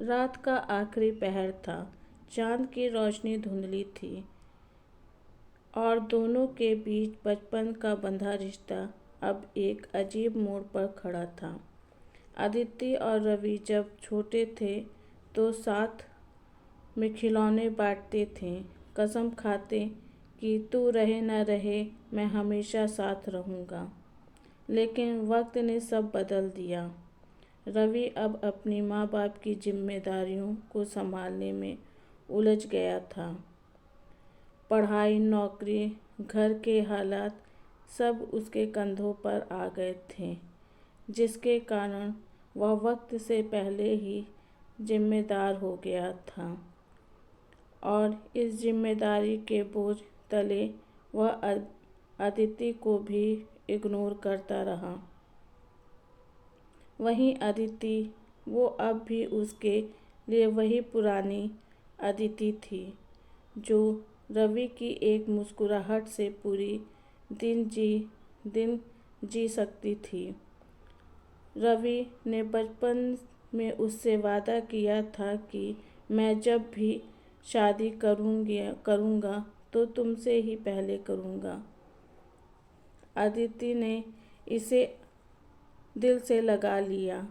रात का आखिरी पहर था। चांद की रोशनी धुंधली थी और दोनों के बीच बचपन का बंधा रिश्ता अब एक अजीब मोड़ पर खड़ा था। अदिति और रवि जब छोटे थे तो साथ में खिलौने बांटते थे, कसम खाते कि तू रहे न रहे मैं हमेशा साथ रहूँगा। लेकिन वक्त ने सब बदल दिया। रवि अब अपनी माँ बाप की जिम्मेदारियों को संभालने में उलझ गया था। पढ़ाई, नौकरी, घर के हालात सब उसके कंधों पर आ गए थे, जिसके कारण वह वक्त से पहले ही जिम्मेदार हो गया था और इस जिम्मेदारी के बोझ तले वह अदिति को भी इग्नोर करता रहा। वहीं अदिति, वो अब भी उसके लिए वही पुरानी अदिति थी जो रवि की एक मुस्कुराहट से पूरी दिन जी सकती थी। रवि ने बचपन में उससे वादा किया था कि मैं जब भी शादी करूँगा तो तुमसे ही पहले करूँगा। अदिति ने इसे दिल से लगा लिया,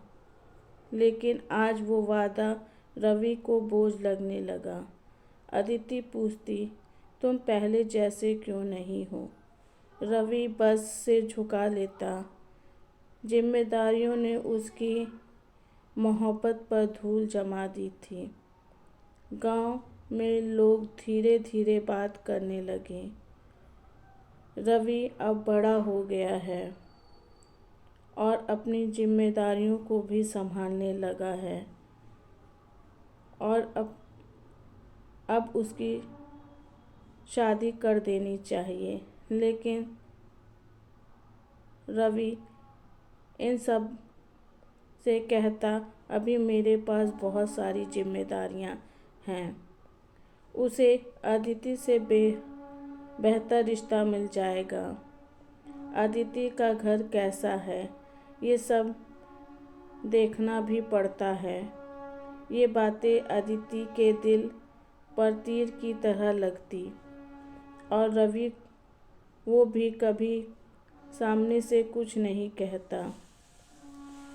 लेकिन आज वो वादा रवि को बोझ लगने लगा। अदिति पूछती, तुम पहले जैसे क्यों नहीं हो? रवि बस सिर झुका लेता। जिम्मेदारियों ने उसकी मोहब्बत पर धूल जमा दी थी। गांव में लोग धीरे धीरे बात करने लगे। रवि अब बड़ा हो गया है और अपनी जिम्मेदारियों को भी संभालने लगा है और अब उसकी शादी कर देनी चाहिए। लेकिन रवि इन सब से कहता, अभी मेरे पास बहुत सारी जिम्मेदारियां हैं। उसे अदिति से बेहतर रिश्ता मिल जाएगा। अदिति का घर कैसा है, ये सब देखना भी पड़ता है। ये बातें अदिति के दिल पर तीर की तरह लगती और रवि, वो भी कभी सामने से कुछ नहीं कहता,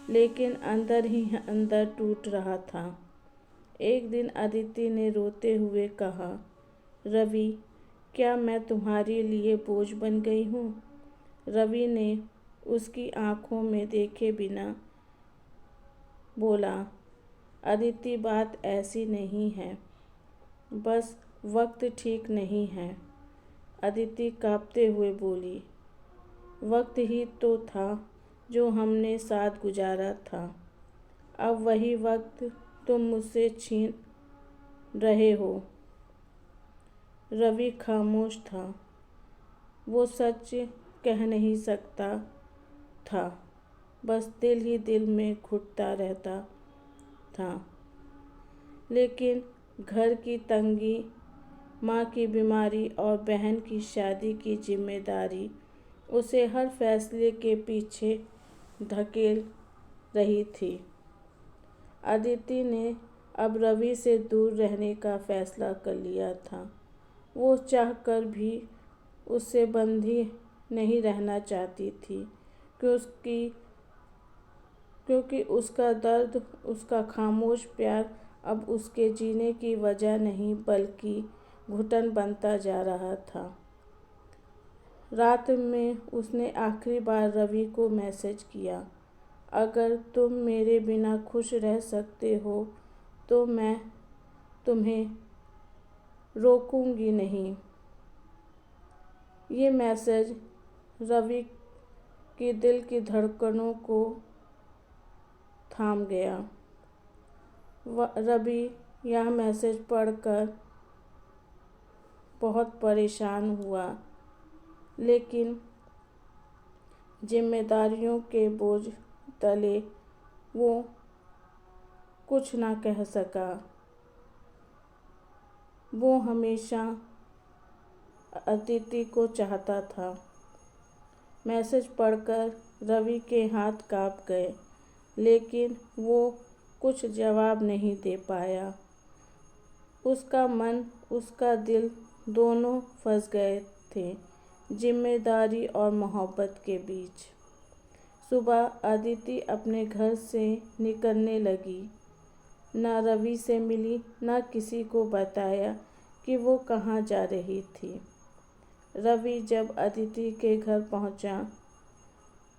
लेकिन अंदर ही अंदर टूट रहा था। एक दिन अदिति ने रोते हुए कहा, रवि, क्या मैं तुम्हारे लिए बोझ बन गई हूँ? रवि ने उसकी आंखों में देखे बिना बोला, अदिति, बात ऐसी नहीं है, बस वक्त ठीक नहीं है। अदिति कांपते हुए बोली, वक्त ही तो था जो हमने साथ गुजारा था। अब वही वक्त तुम मुझसे छीन रहे हो। रवि खामोश था। वो सच कह नहीं सकता था, बस दिल ही दिल में घुटता रहता था। लेकिन घर की तंगी, माँ की बीमारी और बहन की शादी की जिम्मेदारी उसे हर फैसले के पीछे धकेल रही थी। अदिति ने अब रवि से दूर रहने का फैसला कर लिया था। वो चाहकर भी उससे बंधी नहीं रहना चाहती थी, क्योंकि उसका दर्द, उसका खामोश प्यार अब उसके जीने की वजह नहीं बल्कि घुटन बनता जा रहा था। रात में उसने आखिरी बार रवि को मैसेज किया, अगर तुम मेरे बिना खुश रह सकते हो तो मैं तुम्हें रोकूंगी नहीं। ये मैसेज रवि की दिल की धड़कनों को थाम गया। रवि यह मैसेज पढ़कर बहुत परेशान हुआ, लेकिन जिम्मेदारियों के बोझ तले वो कुछ ना कह सका। वो हमेशा अदिति को चाहता था। मैसेज पढ़कर रवि के हाथ कांप गए, लेकिन वो कुछ जवाब नहीं दे पाया। उसका मन, उसका दिल दोनों फंस गए थे जिम्मेदारी और मोहब्बत के बीच। सुबह अदिति अपने घर से निकलने लगी। न रवि से मिली, न किसी को बताया कि वो कहाँ जा रही थी। रवि जब अदिति के घर पहुँचा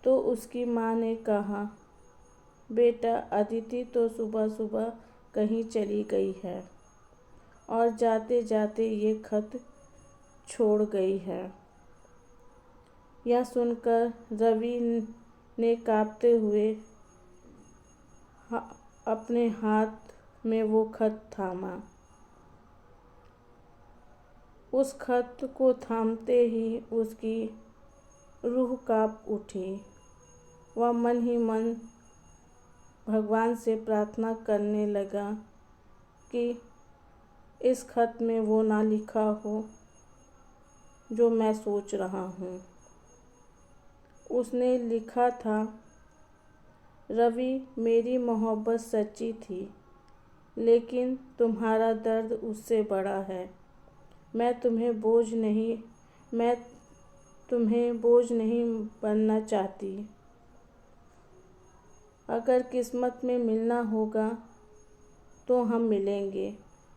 तो उसकी माँ ने कहा, बेटा, अदिति तो सुबह सुबह कहीं चली गई है और जाते जाते ये खत छोड़ गई है। यह सुनकर रवि ने कांपते हुए अपने हाथ में वो खत थामा। उस खत को थामते ही उसकी रूह कांप उठी। वह मन ही मन भगवान से प्रार्थना करने लगा कि इस खत में वो ना लिखा हो जो मैं सोच रहा हूँ। उसने लिखा था, रवि, मेरी मोहब्बत सच्ची थी, लेकिन तुम्हारा दर्द उससे बड़ा है। मैं तुम्हें बोझ नहीं बनना चाहती। अगर किस्मत में मिलना होगा तो हम मिलेंगे,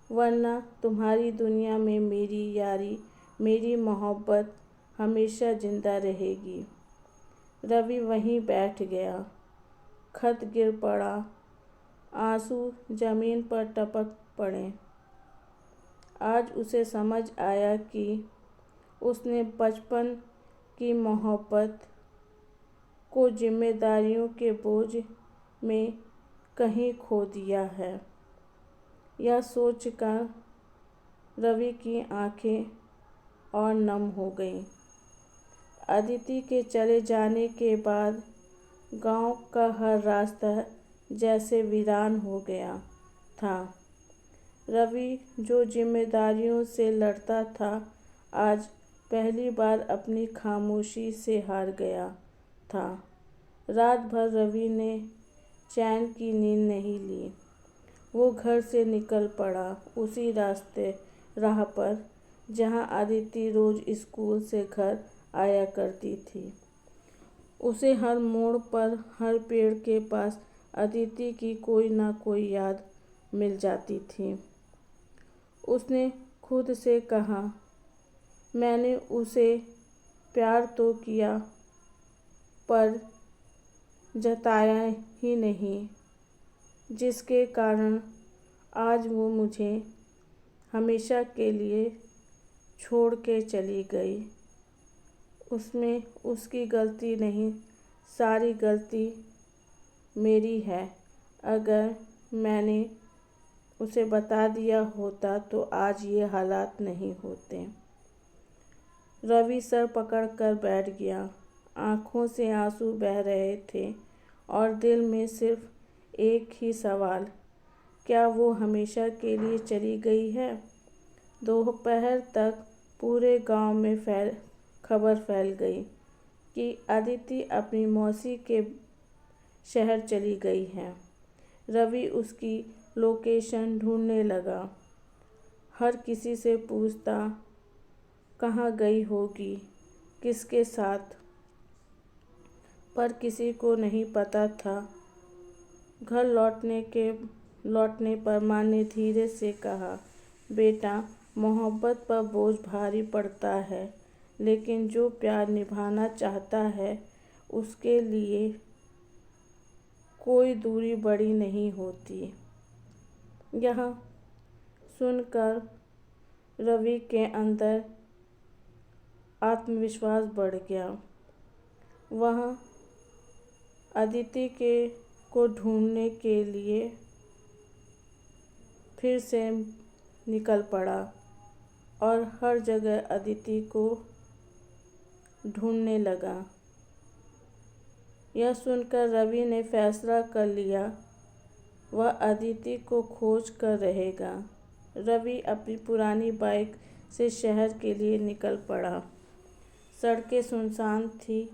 वरना तुम्हारी दुनिया में मेरी यारी, मेरी मोहब्बत हमेशा जिंदा रहेगी। रवि वहीं बैठ गया। खत गिर पड़ा, आंसू जमीन पर टपक पड़े। आज उसे समझ आया कि उसने बचपन की मोहब्बत को जिम्मेदारियों के बोझ में कहीं खो दिया है। यह सोचकर रवि की आंखें और नम हो गईं। अदिति के चले जाने के बाद गांव का हर रास्ता जैसे वीरान हो गया था। रवि जो जिम्मेदारियों से लड़ता था, आज पहली बार अपनी खामोशी से हार गया था। रात भर रवि ने चैन की नींद नहीं ली। वो घर से निकल पड़ा, उसी राह पर जहाँ अदिति रोज स्कूल से घर आया करती थी। उसे हर मोड़ पर, हर पेड़ के पास अदिति की कोई ना कोई याद मिल जाती थी। उसने खुद से कहा, मैंने उसे प्यार तो किया पर जताया ही नहीं, जिसके कारण आज वो मुझे हमेशा के लिए छोड़ के चली गई। उसमें उसकी गलती नहीं, सारी गलती मेरी है। अगर मैंने उसे बता दिया होता तो आज ये हालात नहीं होते। रवि सर पकड़कर बैठ गया। आंखों से आंसू बह रहे थे और दिल में सिर्फ एक ही सवाल, क्या वो हमेशा के लिए चली गई है? दोपहर तक पूरे गांव में खबर फैल गई कि अदिति अपनी मौसी के शहर चली गई है। रवि उसकी लोकेशन ढूंढने लगा। हर किसी से पूछता, कहाँ गई होगी, किसके साथ, पर किसी को नहीं पता था। घर लौटने पर माँ ने धीरे से कहा, बेटा, मोहब्बत पर बोझ भारी पड़ता है, लेकिन जो प्यार निभाना चाहता है उसके लिए कोई दूरी बड़ी नहीं होती। यह सुनकर रवि के अंदर आत्मविश्वास बढ़ गया। वह अदिति को ढूंढने के लिए फिर से निकल पड़ा और हर जगह अदिति को ढूंढने लगा। यह सुनकर रवि ने फैसला कर लिया, वह अदिति को खोज कर रहेगा। रवि अपनी पुरानी बाइक से शहर के लिए निकल पड़ा। सड़कें सुनसान थी,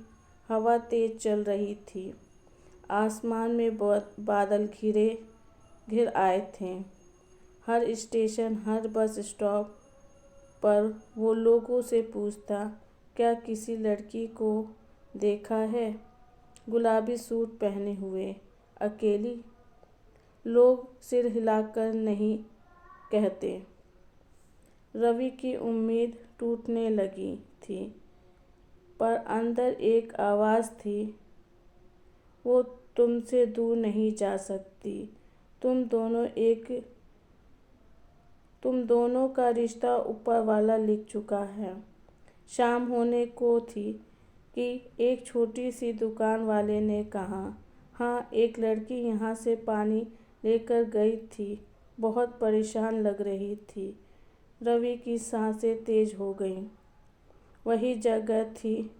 हवा तेज चल रही थी, आसमान में बादल घिरे घिर आए थे। हर स्टेशन, हर बस स्टॉप पर वो लोगों से पूछता, क्या किसी लड़की को देखा है, गुलाबी सूट पहने हुए, अकेली? लोग सिर हिलाकर नहीं कहते। रवि की उम्मीद टूटने लगी थी, पर अंदर एक आवाज़ थी, वो तुमसे दूर नहीं जा सकती। तुम दोनों का रिश्ता ऊपर वाला लिख चुका है। शाम होने को थी कि एक छोटी सी दुकान वाले ने कहा, हाँ, एक लड़की यहाँ से पानी लेकर गई थी, बहुत परेशान लग रही थी। रवि की सांसें तेज हो गईं। वही जगह थी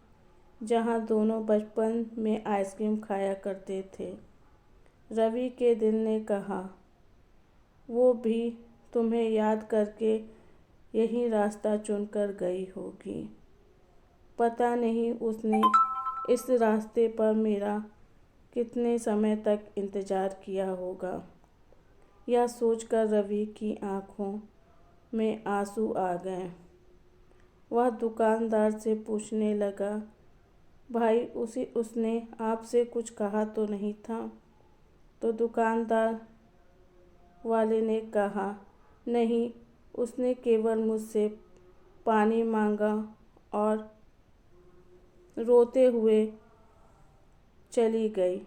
जहाँ दोनों बचपन में आइसक्रीम खाया करते थे। रवि के दिल ने कहा, वो भी तुम्हें याद करके यही रास्ता चुनकर गई होगी। पता नहीं उसने इस रास्ते पर मेरा कितने समय तक इंतज़ार किया होगा। यह सोचकर रवि की आंखों में आंसू आ गए। वह दुकानदार से पूछने लगा, भाई, उसने आपसे कुछ कहा तो नहीं था? तो दुकानदार वाले ने कहा, नहीं, उसने केवल मुझसे पानी मांगा और रोते हुए चली गई।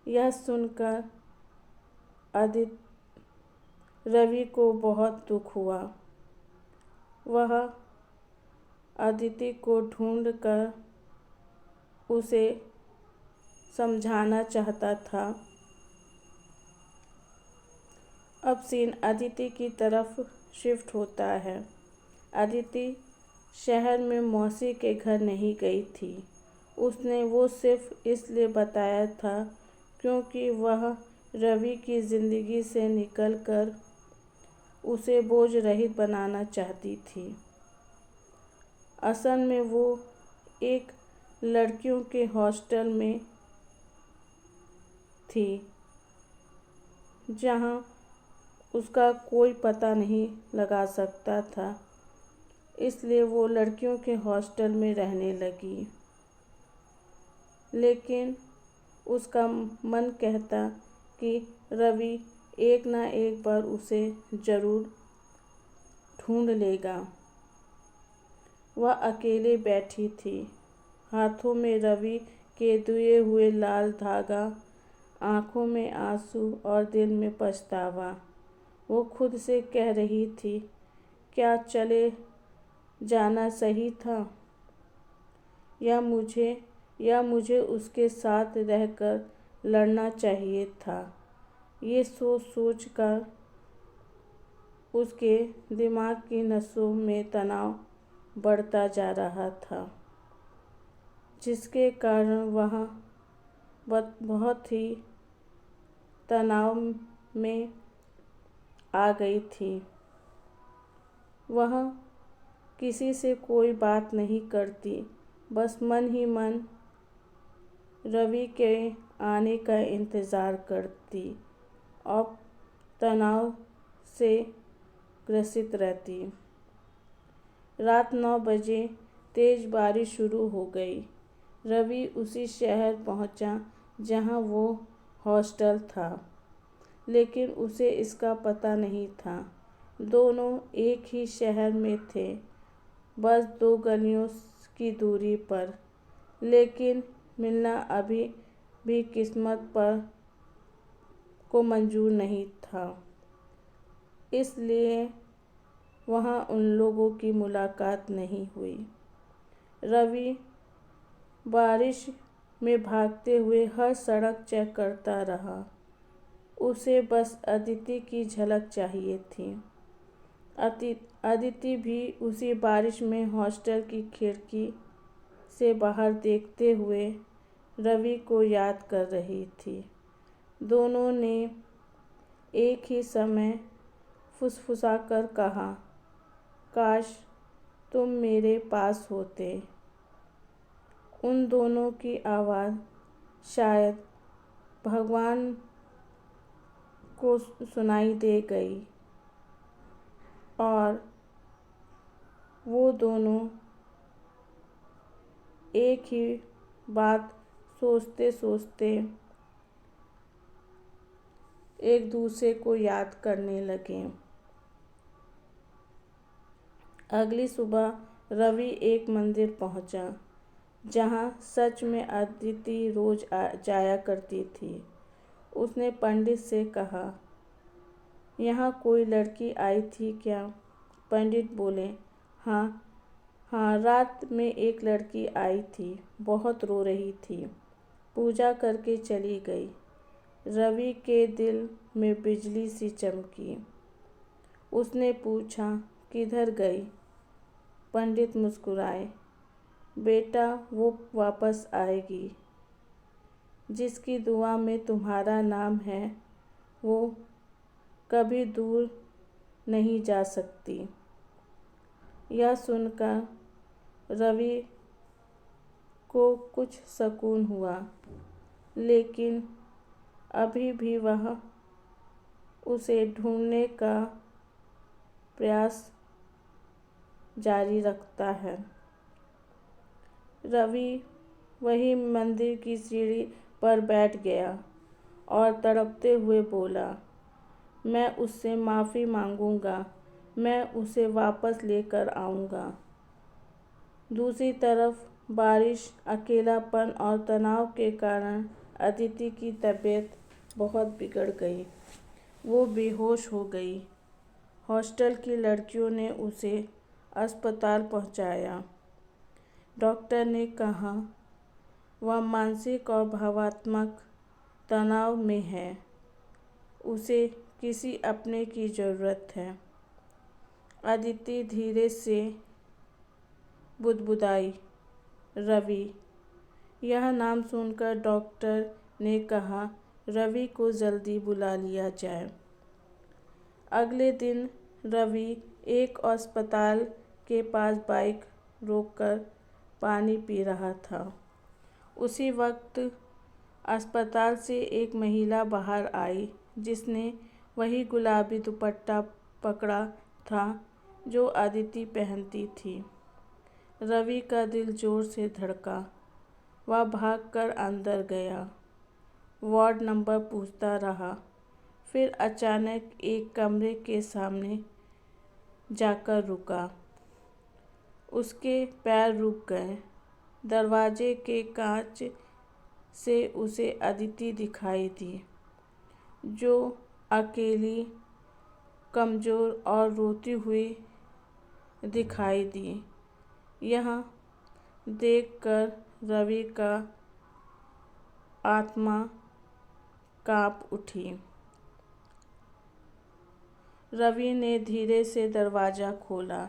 यह सुनकर रवि को बहुत दुख हुआ। वह अदिति को ढूंढकर उसे समझाना चाहता था। अब सीन अदिति की तरफ शिफ्ट होता है। अदिति शहर में मौसी के घर नहीं गई थी। उसने वो सिर्फ इसलिए बताया था क्योंकि वह रवि की ज़िंदगी से निकलकर उसे बोझ रहित बनाना चाहती थी। असल में वो एक लड़कियों के हॉस्टल में थी जहाँ उसका कोई पता नहीं लगा सकता था, इसलिए वो लड़कियों के हॉस्टल में रहने लगी। लेकिन उसका मन कहता कि रवि एक ना एक बार उसे ज़रूर ढूंढ लेगा। वह अकेले बैठी थी, हाथों में रवि के दुए हुए लाल धागा, आँखों में आंसू और दिल में पछतावा। वो खुद से कह रही थी, क्या चले जाना सही था, या मुझे उसके साथ रहकर लड़ना चाहिए था। ये सोच कर उसके दिमाग की नसों में तनाव बढ़ता जा रहा था, जिसके कारण वह बहुत ही तनाव में आ गई थी। वह किसी से कोई बात नहीं करती, बस मन ही मन रवि के आने का इंतज़ार करती और तनाव से ग्रसित रहती। रात 9 बजे तेज़ बारिश शुरू हो गई। रवि उसी शहर पहुंचा जहां वो हॉस्टल था, लेकिन उसे इसका पता नहीं था। दोनों एक ही शहर में थे, बस 2 गलियों की दूरी पर, लेकिन मिलना अभी भी किस्मत पर को मंजूर नहीं था। इसलिए वहाँ उन लोगों की मुलाकात नहीं हुई। रवि बारिश में भागते हुए हर सड़क चेक करता रहा। उसे बस अदिति की झलक चाहिए थी। अदिति भी उसी बारिश में हॉस्टल की खिड़की से बाहर देखते हुए रवि को याद कर रही थी। दोनों ने एक ही समय फुसफुसाकर कहा, काश तुम मेरे पास होते। उन दोनों की आवाज़ शायद भगवान को सुनाई दे गई और वो दोनों एक ही बात सोचते सोचते एक दूसरे को याद करने लगे। अगली सुबह रवि एक मंदिर पहुंचा जहां सच में अदिति रोज जाया करती थी। उसने पंडित से कहा, यहाँ कोई लड़की आई थी क्या? पंडित बोले, हाँ हाँ, रात में एक लड़की आई थी, बहुत रो रही थी, पूजा करके चली गई। रवि के दिल में बिजली सी चमकी। उसने पूछा, किधर गई? पंडित मुस्कुराए, बेटा वो वापस आएगी। जिसकी दुआ में तुम्हारा नाम है वो कभी दूर नहीं जा सकती। यह सुनकर रवि को कुछ सुकून हुआ, लेकिन अभी भी वह उसे ढूंढने का प्रयास जारी रखता है। रवि वही मंदिर की सीढ़ी पर बैठ गया और तड़पते हुए बोला, मैं उससे माफ़ी मांगूंगा, मैं उसे वापस लेकर आऊंगा। दूसरी तरफ बारिश, अकेलापन और तनाव के कारण अदिति की तबीयत बहुत बिगड़ गई। वो बेहोश हो गई। हॉस्टल की लड़कियों ने उसे अस्पताल पहुंचाया। डॉक्टर ने कहा वह मानसिक और भावनात्मक तनाव में है, उसे किसी अपने की ज़रूरत है। अदिति धीरे से बुदबुदाई, रवि। यह नाम सुनकर डॉक्टर ने कहा रवि को जल्दी बुला लिया जाए। अगले दिन रवि एक अस्पताल के पास बाइक रोककर पानी पी रहा था। उसी वक्त अस्पताल से एक महिला बाहर आई जिसने वही गुलाबी दुपट्टा पकड़ा था जो अदिति पहनती थी। रवि का दिल जोर से धड़का। वह भागकर अंदर गया, वार्ड नंबर पूछता रहा, फिर अचानक एक कमरे के सामने जाकर रुका। उसके पैर रुक गए। दरवाजे के कांच से उसे अदिति दिखाई दी, जो अकेली, कमज़ोर और रोती हुई दिखाई दी। यह देखकर रवि का आत्मा कांप उठी। रवि ने धीरे से दरवाज़ा खोला।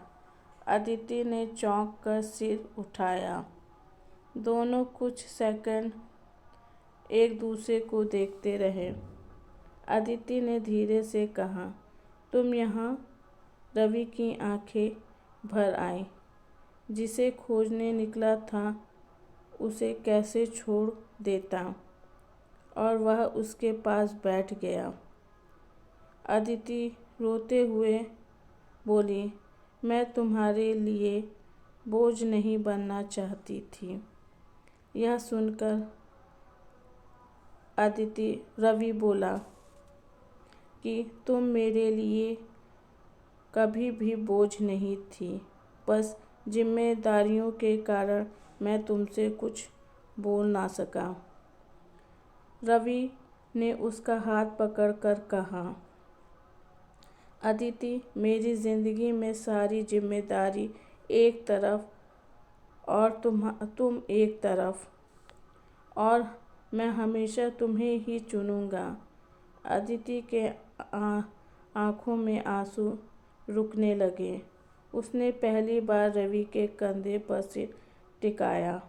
अदिति ने चौंक कर सिर उठाया। दोनों कुछ सेकंड एक दूसरे को देखते रहे। अदिति ने धीरे से कहा, तुम यहाँ? रवि की आंखें भर आईं। जिसे खोजने निकला था उसे कैसे छोड़ देता, और वह उसके पास बैठ गया। अदिति रोते हुए बोली, मैं तुम्हारे लिए बोझ नहीं बनना चाहती थी। यह सुनकर रवि बोला कि तुम मेरे लिए कभी भी बोझ नहीं थी, बस जिम्मेदारियों के कारण मैं तुमसे कुछ बोल ना सका। रवि ने उसका हाथ पकड़कर कहा, अदिति, मेरी ज़िंदगी में सारी जिम्मेदारी एक तरफ और तुम एक तरफ, और मैं हमेशा तुम्हें ही चुनूंगा। अदिति के आँखों में आंसू रुकने लगे। उसने पहली बार रवि के कंधे पर सिर टिकाया।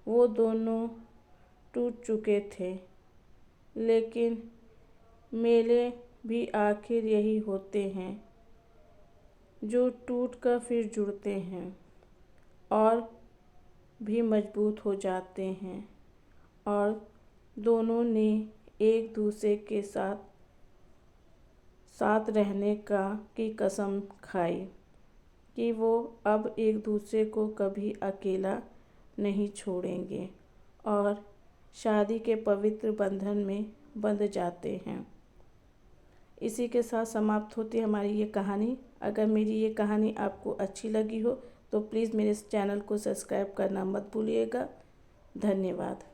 वो दोनों टूट चुके थे, लेकिन मेले भी आखिर यही होते हैं, जो टूटकर फिर जुड़ते हैं और भी मजबूत हो जाते हैं। और दोनों ने एक दूसरे के साथ साथ रहने की कसम खाई कि वो अब एक दूसरे को कभी अकेला नहीं छोड़ेंगे और शादी के पवित्र बंधन में बंध जाते हैं। इसी के साथ समाप्त होती है हमारी ये कहानी। अगर मेरी ये कहानी आपको अच्छी लगी हो तो प्लीज़ मेरे इस चैनल को सब्सक्राइब करना मत भूलिएगा। धन्यवाद।